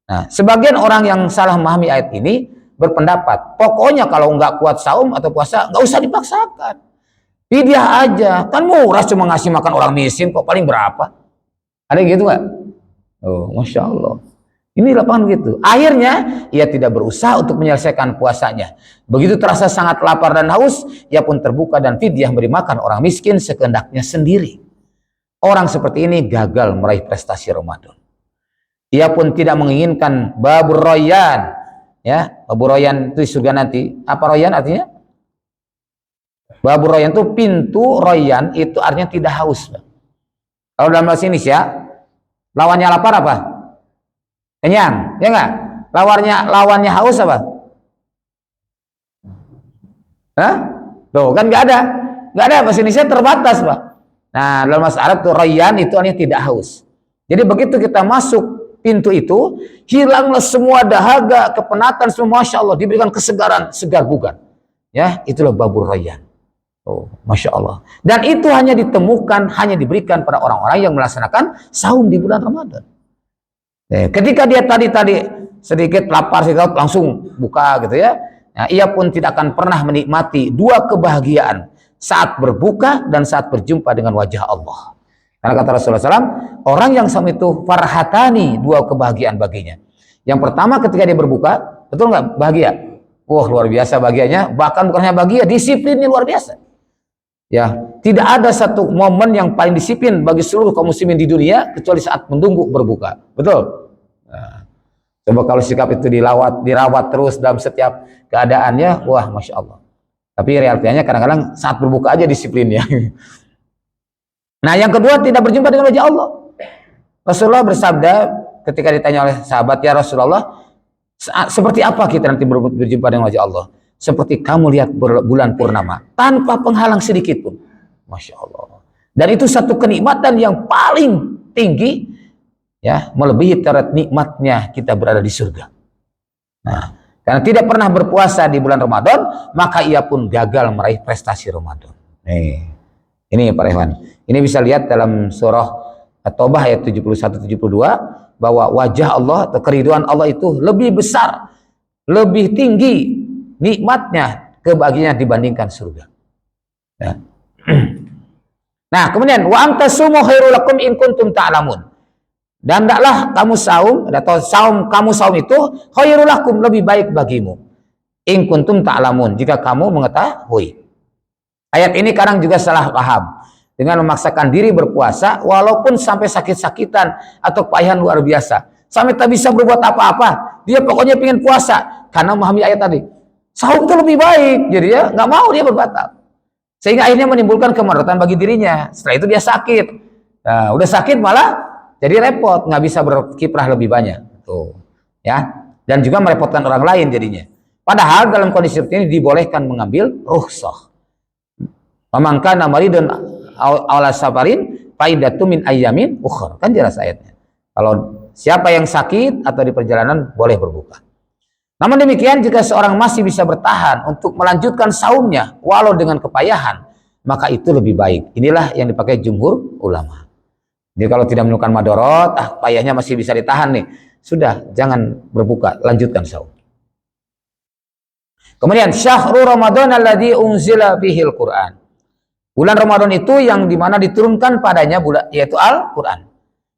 Nah, sebagian orang yang salah memahami ayat ini berpendapat, pokoknya kalau nggak kuat saum atau puasa, nggak usah dipaksakan. Fidyah aja, kan murah, cuma ngasih makan orang miskin kok, paling berapa? Ada gitu nggak? Oh, Masya Allah. Ini lapangan begitu. Akhirnya, ia tidak berusaha untuk menyelesaikan puasanya. Begitu terasa sangat lapar dan haus, ia pun terbuka dan fidyah memberi makan orang miskin sekehendaknya sendiri. Orang seperti ini gagal meraih prestasi Ramadan. Ia pun tidak menginginkan babur royan, ya. Babur royan itu di surga nanti. Apa royan artinya? Babur royan itu pintu, royan itu artinya tidak haus. Kalau dalam bahasa Indonesia, lawannya lapar apa? Kenyang, ya enggak? Lawannya haus apa? Hah? Tuh, kan nggak ada. Nggak ada, bahasa Indonesia terbatas, Pak. Nah, dalam bahasa Arab tuh royan itu artinya tidak haus. Jadi begitu kita masuk pintu itu, hilanglah semua dahaga, kepenatan, semua, Masya Allah, diberikan kesegaran, segar bugar. Ya, itulah babur rayyan. Oh, Masya Allah. Dan itu hanya ditemukan, hanya diberikan pada orang-orang yang melaksanakan saum di bulan Ramadan. Ketika dia tadi sedikit lapar, sedikit langsung buka gitu ya. Nah, ia pun tidak akan pernah menikmati dua kebahagiaan saat berbuka dan saat berjumpa dengan wajah Allah. Karena kata Rasulullah SAW, orang yang saum itu farhatani, dua kebahagiaan baginya. Yang pertama ketika dia berbuka, betul nggak bahagia? Wah, luar biasa bahagianya. Bahkan bukan hanya bahagia, disiplinnya luar biasa. Ya, tidak ada satu momen yang paling disiplin bagi seluruh kaum muslimin di dunia kecuali saat menunggu berbuka. Betul? Nah, coba kalau sikap itu dirawat terus dalam setiap keadaannya, wah, Masya Allah. Tapi realitanya kadang-kadang saat berbuka aja disiplinnya. Nah, yang kedua, tidak berjumpa dengan wajah Allah. Rasulullah bersabda ketika ditanya oleh sahabat, ya Rasulullah, seperti apa kita nanti berjumpa dengan wajah Allah? Seperti kamu lihat bulan purnama tanpa penghalang sedikit pun. Masya Allah. Dan itu satu kenikmatan yang paling tinggi, ya, melebihi terhadap nikmatnya kita berada di surga. Nah, karena tidak pernah berpuasa di bulan Ramadan, maka ia pun gagal meraih prestasi Ramadan. Ini Pak Rehan. Ini bisa lihat dalam surah At-Taubah ayat 71-72 bahwa wajah Allah atau keriduan Allah itu lebih besar, lebih tinggi nikmatnya, kebahagiaan dibandingkan surga. Ya. Nah, kemudian wa antasumu khairul lakum in kuntum ta'lamun. Dan hendaklah kamu saum atau kamu saum itu khairul lakum, lebih baik bagimu. In kuntum ta'lamun, jika kamu mengetahui. Ayat ini kadang juga salah paham dengan memaksakan diri berpuasa walaupun sampai sakit-sakitan atau kepayahan luar biasa. Sampai tak bisa berbuat apa-apa. Dia pokoknya pengen puasa karena memahami ayat tadi. Saum itu lebih baik, jadi ya nggak mau dia berbatal, sehingga akhirnya menimbulkan kemudaratan bagi dirinya. Setelah itu dia sakit, nah, udah sakit malah jadi repot, nggak bisa berkiprah lebih banyak, tuh, ya, dan juga merepotkan orang lain jadinya. Padahal dalam kondisi seperti ini dibolehkan mengambil rukhsah. Pamangkan namari dan awal safarin faidatu min ayyamin ukhra, kan jelas ayatnya. Kalau siapa yang sakit atau di perjalanan boleh berbuka. Namun demikian, jika seorang masih bisa bertahan untuk melanjutkan saumnya walau dengan kepayahan, maka itu lebih baik. Inilah yang dipakai jumhur ulama. Jadi kalau tidak menemukan madorot, payahnya masih bisa ditahan nih, sudah, jangan berbuka, lanjutkan saum. Kemudian syahrul Ramadan alladzi unzila fihil Quran. Bulan Ramadan itu yang dimana diturunkan padanya yaitu Al-Quran.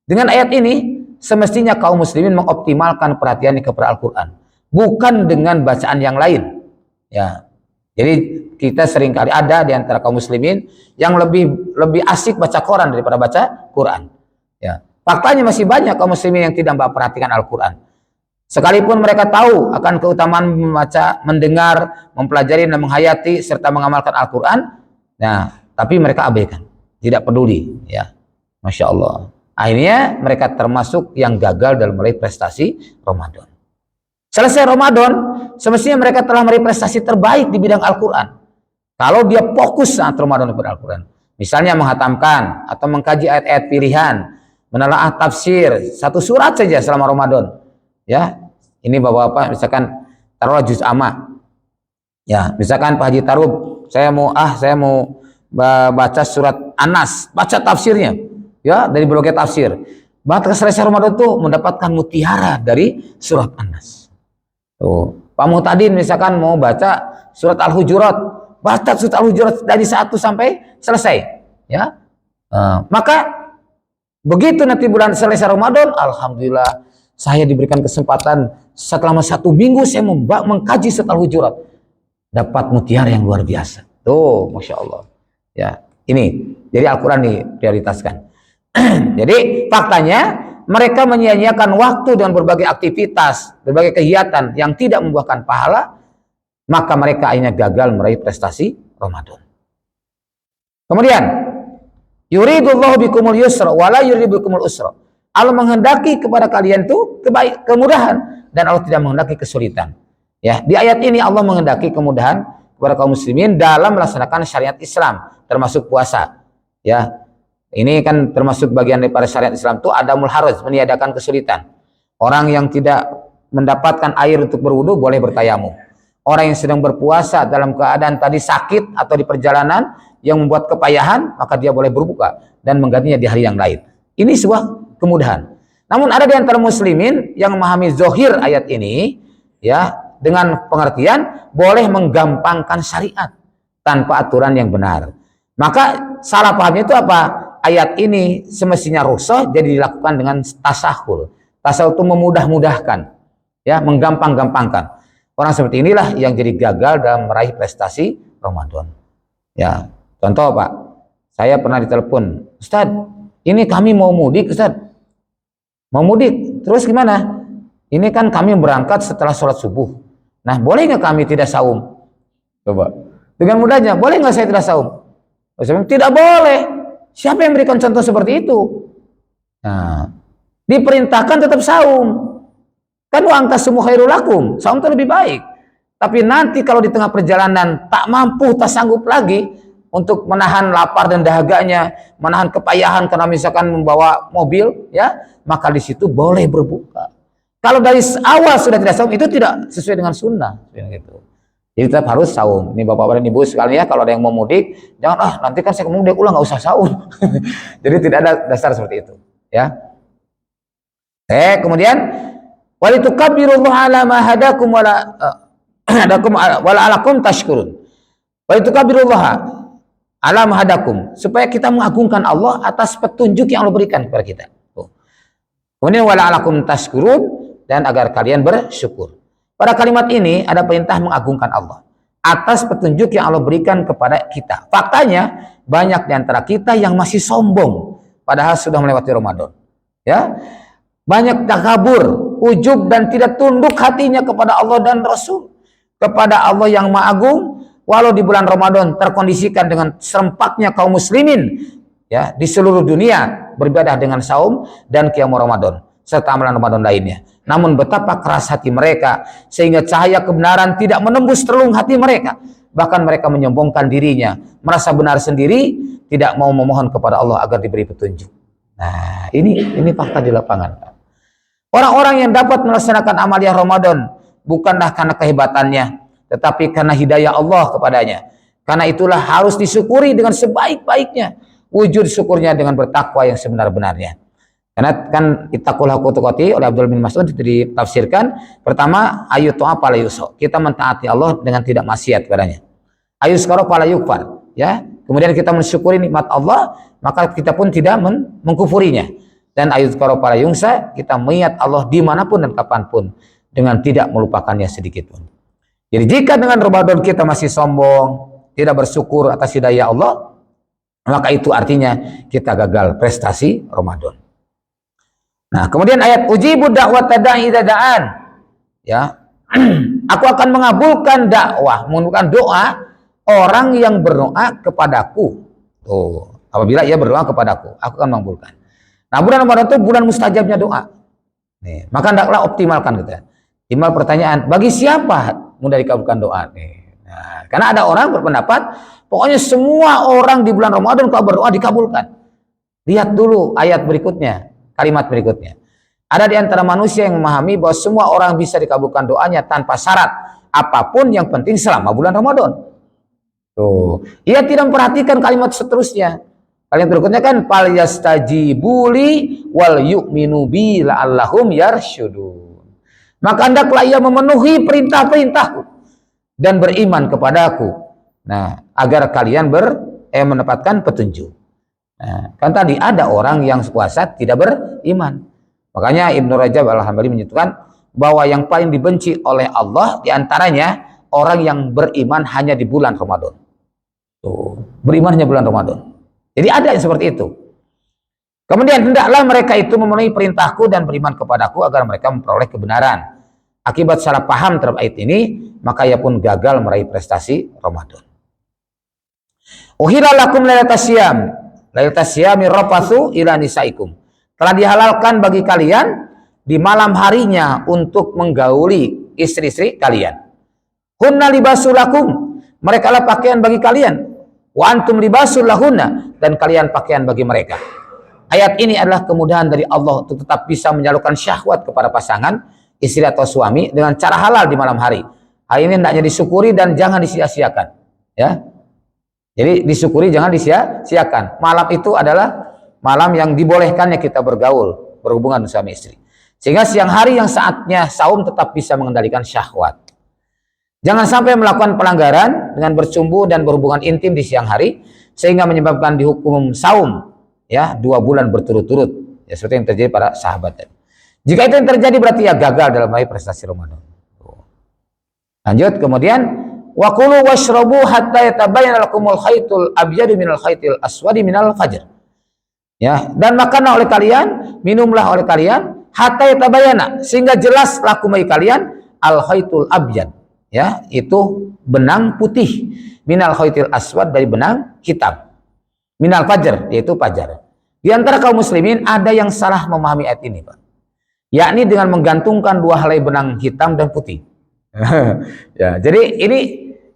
Dengan ayat ini, semestinya kaum muslimin mengoptimalkan perhatiannya kepada Al-Quran, bukan dengan bacaan yang lain. Ya, jadi kita seringkali ada di antara kaum muslimin yang lebih asik baca Quran daripada baca Quran. Ya, faktanya masih banyak kaum muslimin yang tidak memperhatikan Al-Quran. Sekalipun mereka tahu akan keutamaan membaca, mendengar, mempelajari dan menghayati serta mengamalkan Al-Quran, nah, tapi mereka abaikan, tidak peduli. Ya, Masya Allah. Akhirnya mereka termasuk yang gagal dalam meraih prestasi Ramadan. Selesai Ramadan, semestinya mereka telah meraih prestasi terbaik di bidang Al-Quran. Kalau dia fokus saat Ramadan kepada Al-Quran. Misalnya menghatamkan atau mengkaji ayat-ayat pilihan, menelaah tafsir satu surat saja selama Ramadan. Ya, ini bapak-bapak misalkan taruhlah juz amma. Ya, misalkan Pak Haji Tarub, saya mau baca surat An-Nas, baca tafsirnya. Ya, dari berbagai tafsir. Bahkan selesai Ramadan itu mendapatkan mutiara dari surat An-Nas. Tuh, Pak Muhtadin misalkan mau baca surat Al-Hujurat, baca surat Al-Hujurat dari 1 sampai selesai, ya. Maka begitu nanti bulan selesai Ramadan, alhamdulillah saya diberikan kesempatan selama 1 minggu saya mengkaji surat Al-Hujurat, dapat mutiara yang luar biasa. Tuh, Masya Allah. Ya, ini jadi Al-Quran diprioritaskan. Jadi faktanya mereka menyia-nyiakan waktu dengan berbagai aktivitas, berbagai kegiatan yang tidak membuahkan pahala, maka mereka akhirnya gagal meraih prestasi Ramadan. Kemudian, yuridullahu bikumul yusra wala yuridu bikumul usra. Allah menghendaki kepada kalian itu kemudahan dan Allah tidak menghendaki kesulitan. Ya, di ayat ini Allah menghendaki kemudahan kepada kaum muslimin dalam melaksanakan syariat Islam, termasuk puasa. Ya, ini kan termasuk bagian daripada syariat Islam itu adamul haraj, meniadakan kesulitan. Orang yang tidak mendapatkan air untuk berwudu boleh bertayamum. Orang yang sedang berpuasa dalam keadaan tadi sakit atau di perjalanan yang membuat kepayahan, maka dia boleh berbuka dan menggantinya di hari yang lain. Ini sebuah kemudahan. Namun ada di antara muslimin yang memahami zohir ayat ini, ya, dengan pengertian boleh menggampangkan syariat tanpa aturan yang benar. Maka salah pahamnya itu apa? Ayat ini semestinya rukhsah jadi dilakukan dengan tasahul. Tasahul itu memudah-mudahkan, ya, menggampang-gampangkan. Orang seperti inilah yang jadi gagal dalam meraih prestasi Ramadan. Ya, contoh Pak, saya pernah ditelepon, Ustadz, ini kami mau mudik Ustadz. Mau mudik, terus gimana? Ini kan kami berangkat setelah sholat subuh. Nah, boleh nggak kami tidak saum? Coba, dengan mudahnya, boleh nggak saya tidak saum? Tidak boleh. Siapa yang berikan contoh seperti itu? Nah, diperintahkan tetap saum. Kan wa antasumu khairul lakum. Saum itu lebih baik. Tapi nanti kalau di tengah perjalanan tak mampu, tak sanggup lagi untuk menahan lapar dan dahaganya, menahan kepayahan karena misalkan membawa mobil, ya, maka di situ boleh berbuka. Kalau dari awal sudah tidak saum, itu tidak sesuai dengan sunnah, gitu. Jadi tetap harus saum. Ini bapak-bapak dan ibu sekalian ya, kalau ada yang mau mudik, jangan nanti kan saya mau mudik ulang, nggak usah saum. Jadi tidak ada dasar seperti itu, ya. Kemudian walitukabbirullaha ala ma hadakum wala alakum tashkurun. Walitukabbirullaha ala ma hadakum, supaya kita mengagungkan Allah atas petunjuk yang Allah berikan kepada kita. Kemudian wala alakum tashkurun, dan agar kalian bersyukur. Pada kalimat ini ada perintah mengagungkan Allah atas petunjuk yang Allah berikan kepada kita. Faktanya banyak di antara kita yang masih sombong padahal sudah melewati Ramadan. Ya. Banyak takabur, ujub dan tidak tunduk hatinya kepada Allah dan Rasul, kepada Allah yang Maha Agung, walau di bulan Ramadan terkondisikan dengan serempaknya kaum muslimin, ya, di seluruh dunia beribadah dengan saum dan qiyam Ramadan serta amalan Ramadan lainnya. Namun betapa keras hati mereka sehingga cahaya kebenaran tidak menembus relung hati mereka. Bahkan mereka menyombongkan dirinya, merasa benar sendiri, tidak mau memohon kepada Allah agar diberi petunjuk. Nah, ini fakta di lapangan. Orang-orang yang dapat melaksanakan amaliyah Ramadan bukanlah karena kehebatannya, tetapi karena hidayah Allah kepadanya. Karena itulah harus disyukuri dengan sebaik-baiknya. Wujud syukurnya dengan bertakwa yang sebenar-benarnya. Karena kan ittaqullah haqqa tuqatih oleh Abdul bin Mas'ud itu ditafsirkan, pertama ayat to'a pala yuso, kita mentaati Allah dengan tidak maksiat padanya. Ayat sekarang pala yukfar, ya. Kemudian kita mensyukuri nikmat Allah, maka kita pun tidak mengkufurinya. Dan ayat sekarang pala yungsa, kita mengingat Allah dimanapun dan kapanpun dengan tidak melupakannya sedikit pun. Jadi jika dengan Ramadan kita masih sombong, tidak bersyukur atas hidayah Allah, maka itu artinya kita gagal prestasi Ramadan. Nah, kemudian ayat ujibu da'wat da'i idza da'an. Ya. Aku akan mengabulkan dakwah, mengabulkan doa orang yang berdoa kepadaku. Tuh, apabila ia berdoa kepadaku, aku akan mengabulkan. Nah, bulan Ramadan itu bulan mustajabnya doa. Nih, maka hendaklah optimalkan gitu ya. Timbal pertanyaan, bagi siapa mudah dikabulkan doa? Nih. Nah, karena ada orang berpendapat, pokoknya semua orang di bulan Ramadan kalau berdoa dikabulkan. Lihat dulu ayat berikutnya. Kalimat berikutnya. Ada di antara manusia yang memahami bahwa semua orang bisa dikabulkan doanya tanpa syarat apapun, yang penting selama bulan Ramadan. Tuh, ia tidak memperhatikan kalimat seterusnya. Kalimat berikutnya kan fal yastajibuli wal yu'minu bi la'allahum yarsyudun. Maka hendaklah ia memenuhi perintah-perintahku dan beriman kepadaku. Nah, agar kalian mendapatkan petunjuk. Nah, kan tadi ada orang yang puasa tidak beriman. Makanya Ibnu Rajab Al-Hambali menyebutkan bahwa yang paling dibenci oleh Allah diantaranya orang yang beriman hanya di bulan Ramadan. Tuh, beriman hanya bulan Ramadan. Jadi ada yang seperti itu. Kemudian hendaklah mereka itu memenuhi perintahku dan beriman kepadaku agar mereka memperoleh kebenaran. Akibat salah paham terhadap ayat ini, maka ia pun gagal meraih prestasi Ramadan. Uhilla lakum lailatas syiyam. Lailatas syiyami rafatsu ila nisaikum. Telah dihalalkan bagi kalian di malam harinya untuk menggauli istri-istri kalian. Hunna libasul lakum. Mereka lah pakaian bagi kalian. Wa antum libasul lahunna. Dan kalian pakaian bagi mereka. Ayat ini adalah kemudahan dari Allah untuk tetap bisa menyalurkan syahwat kepada pasangan, istri atau suami dengan cara halal di malam hari. Hal ini hendaknya disyukuri dan jangan disia-siakan. Ya. Jadi disyukuri jangan disia-siakan. Malam itu adalah malam yang dibolehkannya kita bergaul, berhubungan suami istri. Sehingga siang hari yang saatnya saum tetap bisa mengendalikan syahwat. Jangan sampai melakukan pelanggaran dengan bercumbu dan berhubungan intim di siang hari sehingga menyebabkan dihukum saum. Ya, 2 bulan berturut-turut, ya seperti yang terjadi para sahabat. Jika itu yang terjadi berarti ya gagal dalam meraih prestasi Ramadan. Lanjut, kemudian wa kulu washrabu hatta yatabayyana lakumul khaytul abyadu minal khaytil aswadi minal fajr. Ya, dan makanlah oleh kalian, minumlah oleh kalian hatta yatabayyana sehingga jelas lakum bagi kalian al khaytul abyad. Ya, itu benang putih, minal khaytil aswad dari benang hitam. Minal fajr, yaitu fajar. Di antara kaum muslimin ada yang salah memahami ayat ini, Pak. Yakni dengan menggantungkan 2 helai benang hitam dan putih. Ya, jadi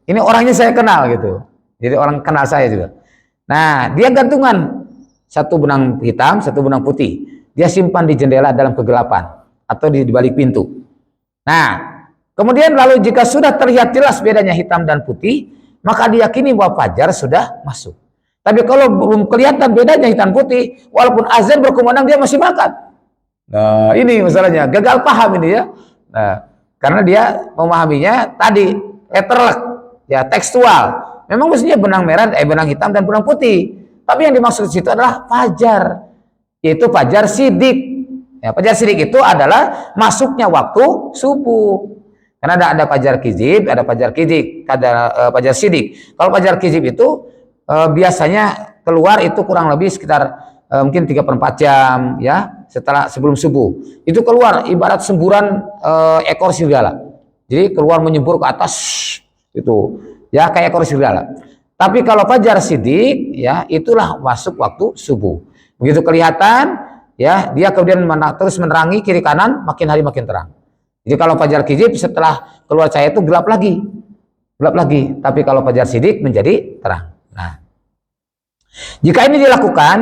ini orangnya saya kenal gitu. Jadi orang kenal saya juga. Nah, dia gantungan 1 benang hitam, 1 benang putih. Dia simpan di jendela dalam kegelapan atau di balik pintu. Nah, kemudian lalu jika sudah terlihat jelas bedanya hitam dan putih, maka diyakini bahwa fajar sudah masuk. Tapi kalau belum kelihatan bedanya hitam putih, walaupun azan berkumandang dia masih makan. Nah, ini masalahnya, gagal paham ini ya. Nah, karena dia memahaminya tadi letterlek, ya tekstual. Memang mestinya benang merah, benang hitam dan benang putih. Tapi yang dimaksud di situ adalah fajar, yaitu fajar sidik. Ya, fajar sidik itu adalah masuknya waktu subuh. Karena ada fajar kizib, ada fajar kidik, ada fajar sidik. Kalau fajar kizib itu biasanya keluar itu kurang lebih sekitar mungkin 3/4 jam ya sebelum subuh. Itu keluar ibarat semburan ekor serigala. Jadi keluar menyembur ke atas itu ya kayak ekor serigala. Tapi kalau fajar sidik ya itulah masuk waktu subuh. Begitu kelihatan ya dia kemudian terus menerangi kiri kanan makin hari makin terang. Jadi kalau fajar kizib setelah keluar cahaya itu gelap lagi. Gelap lagi. Tapi kalau fajar sidik menjadi terang. Nah, jika ini dilakukan,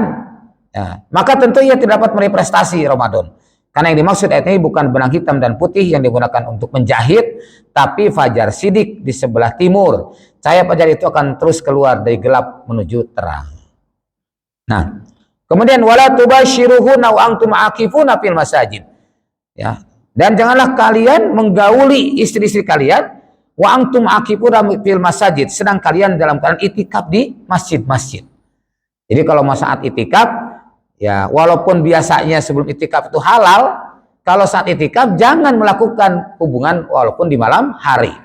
ya, maka tentu ia tidak dapat meraih prestasi Ramadan. Karena yang dimaksud ayat ini bukan benang hitam dan putih yang digunakan untuk menjahit, tapi fajar sidik di sebelah timur. Cahaya fajar itu akan terus keluar dari gelap menuju terang. Nah, kemudian wala tubashiruhunna wa antum aakifuna fil masajid. Ya, dan janganlah kalian menggauli istri-istri kalian wa antum aakifuna fil masajid, sedang kalian dalam keadaan itikaf di masjid-masjid. Jadi kalau mau saat itikaf, ya walaupun biasanya sebelum itikaf itu halal, kalau saat itikaf jangan melakukan hubungan walaupun di malam hari,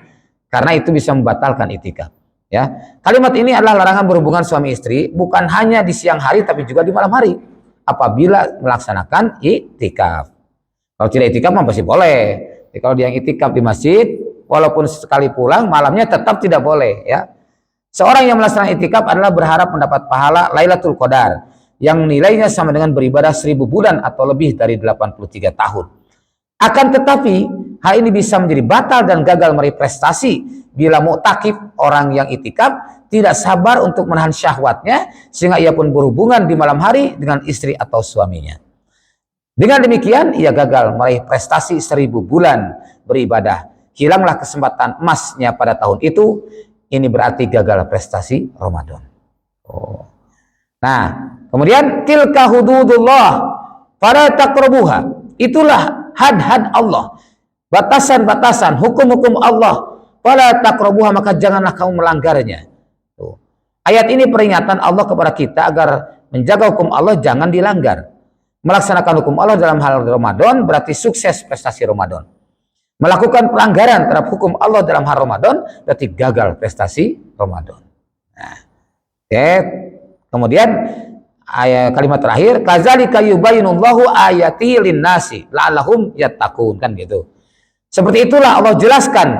karena itu bisa membatalkan itikaf. Ya, kalimat ini adalah larangan berhubungan suami istri bukan hanya di siang hari tapi juga di malam hari apabila melaksanakan itikaf. Kalau tidak itikaf masih boleh. Jadi, kalau dia itikaf di masjid, walaupun sekali pulang malamnya tetap tidak boleh. Ya. Seorang yang melaksanakan itikaf adalah berharap mendapat pahala Lailatul Qadar yang nilainya sama dengan beribadah 1000 bulan atau lebih dari 83 tahun. Akan tetapi hal ini bisa menjadi batal dan gagal meraih prestasi bila mu'takif orang yang itikaf tidak sabar untuk menahan syahwatnya sehingga ia pun berhubungan di malam hari dengan istri atau suaminya. Dengan demikian ia gagal meraih prestasi 1000 bulan beribadah. Hilanglah kesempatan emasnya pada tahun itu. Ini berarti gagal prestasi Ramadan. Oh. Nah, kemudian tilka hududullah fala taqrabuha. Itulah had-had Allah. Batasan-batasan hukum-hukum Allah. Fala taqrabuha, maka janganlah kamu melanggarnya. Tuh. Ayat ini peringatan Allah kepada kita agar menjaga hukum Allah jangan dilanggar. Melaksanakan hukum Allah dalam hal Ramadan berarti sukses prestasi Ramadan. Melakukan pelanggaran terhadap hukum Allah dalam hal Ramadan berarti gagal prestasi Ramadan. Nah, kemudian ayat kalimat terakhir, kadzalika yubayyinullahu ayati linnasi la'allahum yattaqun, kan gitu. Seperti itulah Allah jelaskan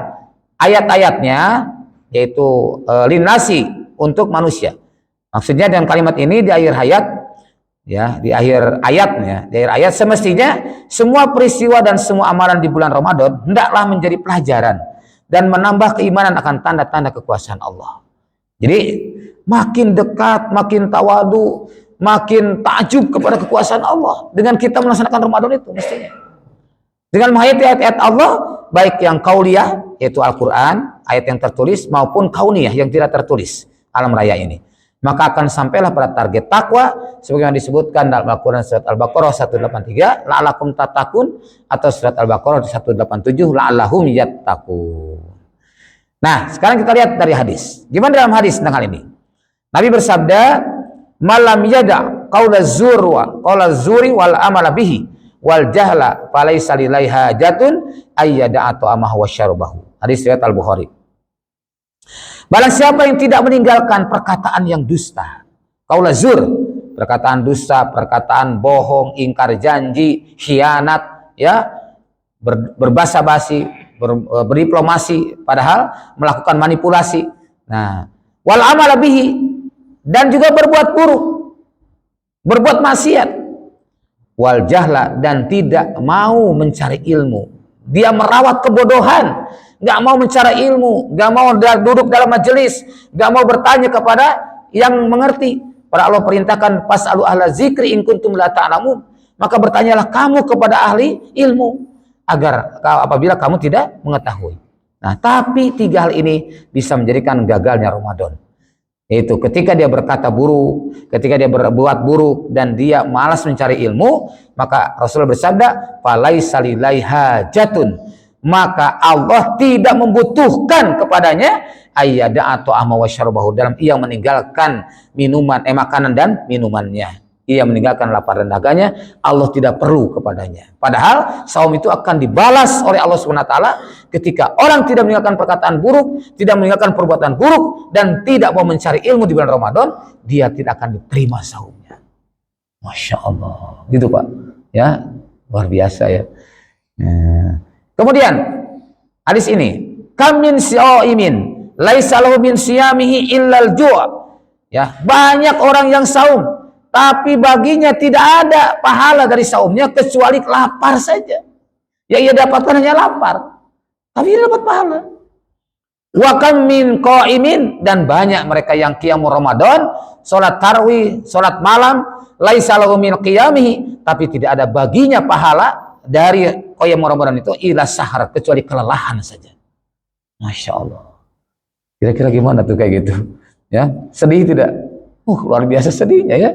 ayat-ayatnya, yaitu linnasi, untuk manusia. Maksudnya dengan kalimat ini di akhir ayat, ya, di akhir ayatnya, di akhir ayat, semestinya semua peristiwa dan semua amalan di bulan Ramadan hendaklah menjadi pelajaran dan menambah keimanan akan tanda-tanda kekuasaan Allah. Jadi makin dekat, makin tawadu, makin takjub kepada kekuasaan Allah dengan kita melaksanakan Ramadan itu mestinya. Dengan menghayati ayat-ayat Allah, baik yang kauliyah, yaitu Al-Quran, ayat yang tertulis, maupun kauniyah yang tidak tertulis, alam raya ini. Maka akan sampailah pada target takwa, sebagaimana disebutkan dalam Al-Quran surat Al-Baqarah 183, la'alakum tatakun, atau surat Al-Baqarah 187, la'alahum yattaqun. Nah, sekarang kita lihat dari hadis. Gimana dalam hadis tentang hal ini? Nabi bersabda, malam yada qaula zuri wal amala bihi wal jahla falaysa lillahi hajatun ayyada atau amah wa syarbahu. Hadis riwayat Al-Bukhari. Barang siapa yang tidak meninggalkan perkataan yang dusta, qaula zur, perkataan dusta, perkataan bohong, ingkar janji, khianat, ya, berbasa-basi, berdiplomasi padahal melakukan manipulasi. Nah, wal amala bihi, dan juga berbuat buruk, berbuat maksiat, wal jahla, dan tidak mau mencari ilmu. Dia merawat kebodohan, nggak mau mencari ilmu, nggak mau duduk dalam majelis, nggak mau bertanya kepada yang mengerti. Para Allah perintahkan fas'alu ahla zikri in kuntum la ta'lamun, maka bertanyalah kamu kepada ahli ilmu agar apabila kamu tidak mengetahui. Nah, tapi tiga hal ini bisa menjadikan gagalnya Ramadan. Yaitu ketika dia berkata buruk, ketika dia berbuat buruk, dan dia malas mencari ilmu, maka Rasulullah bersabda, falaisa lillahi hajatun, maka Allah tidak membutuhkan kepadanya ayyada atau ama wa syarbahu, dalam ia meninggalkan minuman, makanan dan minumannya. Ia meninggalkan lapar dan dahaganya, Allah tidak perlu kepadanya. Padahal saum itu akan dibalas oleh Allah SWT ketika orang tidak meninggalkan perkataan buruk, tidak meninggalkan perbuatan buruk, dan tidak mau mencari ilmu di bulan Ramadan, dia tidak akan diterima saumnya. Masya Allah, gitu Pak. Ya, luar biasa ya. Kemudian hadis ini, kam min shaimin laisa lahu min siyamihi illal ju'. Ya, banyak orang yang saum tapi baginya tidak ada pahala dari saumnya kecuali lapar saja. Yang ia dapatkan hanya lapar, tapi dia dapat pahala. Wa kam min qaimin, dan banyak mereka yang qiyamul Ramadan, salat tarawih, salat malam, laisa lahu min qiyamihi, tapi tidak ada baginya pahala dari qiyamul Ramadan itu ila sahar, kecuali kelelahan saja. Masya Allah. Kira-kira gimana tuh kayak gitu? Ya, sedih tidak? Luar biasa sedihnya ya.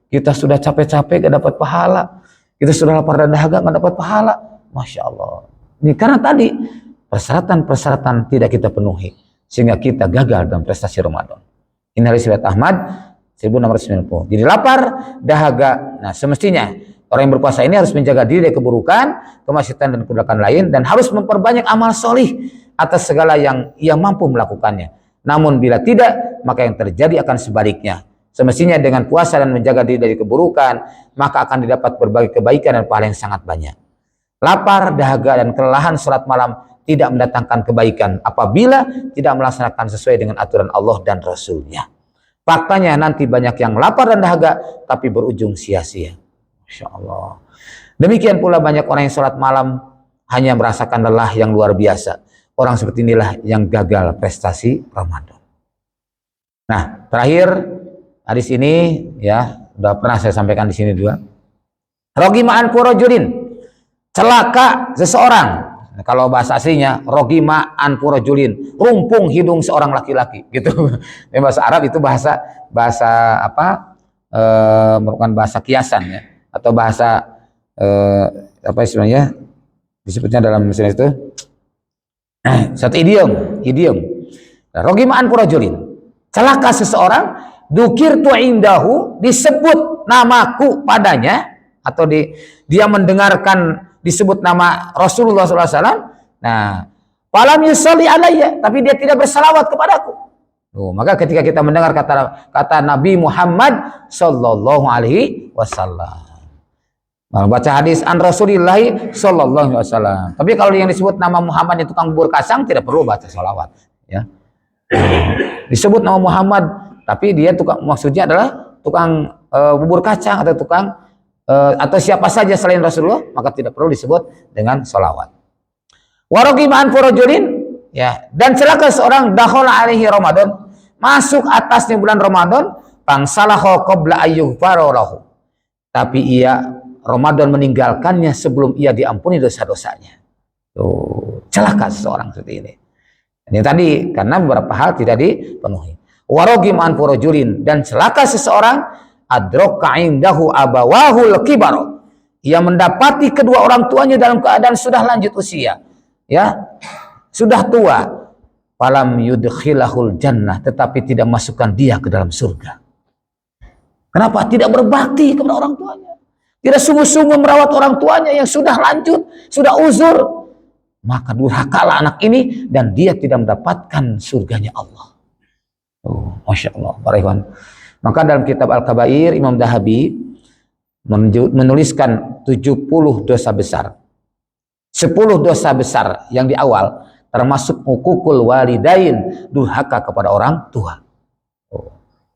Kita sudah capek-capek gak dapat pahala, kita sudah lapar dan dahaga gak dapat pahala. Masya Allah. Ini karena tadi persyaratan-persyaratan tidak kita penuhi, sehingga kita gagal dalam prestasi Ramadan. Ini hadis riwayat Ahmad 1690. Jadi lapar, dahaga. Nah, semestinya orang yang berpuasa ini harus menjaga diri dari keburukan, kemaksiatan dan keburukan lain, dan harus memperbanyak amal solih atas segala yang ia mampu melakukannya. Namun bila tidak, maka yang terjadi akan sebaliknya. Semestinya dengan puasa dan menjaga diri dari keburukan, maka akan didapat berbagai kebaikan dan pahala yang sangat banyak. Lapar, dahaga, dan kelelahan sholat malam tidak mendatangkan kebaikan apabila tidak melaksanakan sesuai dengan aturan Allah dan Rasul-Nya. Faktanya nanti banyak yang lapar dan dahaga, tapi berujung sia-sia. Masya Allah. Demikian pula banyak orang yang sholat malam hanya merasakan lelah yang luar biasa. Orang seperti inilah yang gagal prestasi Ramadan. Nah, terakhir, hadis ini ya udah pernah saya sampaikan di sini juga. Rogima an purojulin, celaka seseorang. Nah, kalau bahasa aslinya rogima an purojulin, rumpung hidung seorang laki-laki gitu. Ini bahasa Arab, itu bahasa apa? Merupakan bahasa kiasan ya, atau bahasa apa istilahnya disebutnya dalam mesin itu satu idiom. Nah, rogima an purojulin, celaka seseorang. Dukirtu indahu, disebut namaku padanya, atau dia mendengarkan disebut nama Rasulullah SAW. Nah, falam yusalli alayya, tapi dia tidak bersalawat kepadaku. Maka ketika kita mendengar kata Nabi Muhammad sallallahu alaihi wasallam, baca hadis an Rasulillah sallallahu alaihi wasallam. Tapi kalau yang disebut nama Muhammad itu tukang bubur kacang, tidak perlu baca salawat, ya. Disebut nama Muhammad, tapi dia maksudnya adalah tukang bubur kacang atau tukang atau siapa saja selain Rasulullah, maka tidak perlu disebut dengan salawat. Warogiman furujulin, ya, dan celaka seorang dakhala alaihi Ramadan, masuk atasnya bulan Ramadan, pangsalahu qabla ayyughfara lahu, tapi ia Ramadan meninggalkannya sebelum ia diampuni dosa-dosanya. Celaka seseorang seperti ini. Ini tadi karena beberapa hal tidak dipenuhi. Warogiman furujulin, dan celaka seseorang adroka indahu abawahul kibaro, ia mendapati kedua orang tuanya dalam keadaan sudah lanjut usia, ya, sudah tua. Falam yudkhilahul jannah, tetapi tidak masukkan dia ke dalam surga. Kenapa? Tidak berbakti kepada orang tuanya, tidak sungguh-sungguh merawat orang tuanya yang sudah lanjut, sudah uzur, maka durhakalah anak ini dan dia tidak mendapatkan surganya Allah. Masya Allah, para ikhwan. Maka dalam kitab Al-Kabair, Imam Dahabi menuliskan 70 dosa besar. 10 dosa besar yang di awal, termasuk hukukul walidain, durhaka kepada orang tua.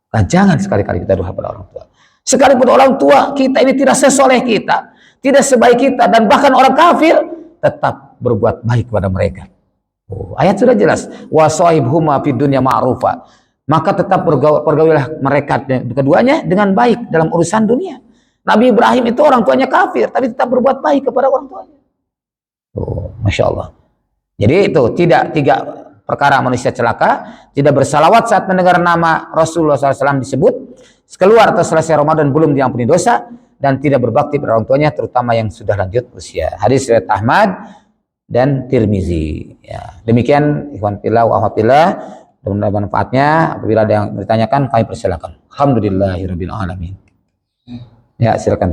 Nah, jangan sekali-kali kita durhaka pada orang tua. Sekalipun orang tua kita ini tidak sesoleh kita, tidak sebaik kita, dan bahkan orang kafir, tetap berbuat baik kepada mereka. Ayat sudah jelas. Wa sahibhuma fid dunya ma'rufa. Maka tetap pergaulilah mereka keduanya dengan baik dalam urusan dunia. Nabi Ibrahim itu orang tuanya kafir, tapi tetap berbuat baik kepada orang tuanya. Masya Allah. Jadi itu tiga perkara manusia celaka: tidak bersalawat saat mendengar nama Rasulullah SAW disebut, keluar atau selesai Ramadan belum diampuni dosa, dan tidak berbakti pada orang tuanya, terutama yang sudah lanjut usia. Hadis riwayat Ahmad dan Tirmizi. Ya, demikian ikhwan fillah wa akhwatillah. Mudah-mudahan manfaatnya. Apabila ada yang bertanyakan, kami persilakan. Alhamdulillahirabbil alamin. Ya, silakan.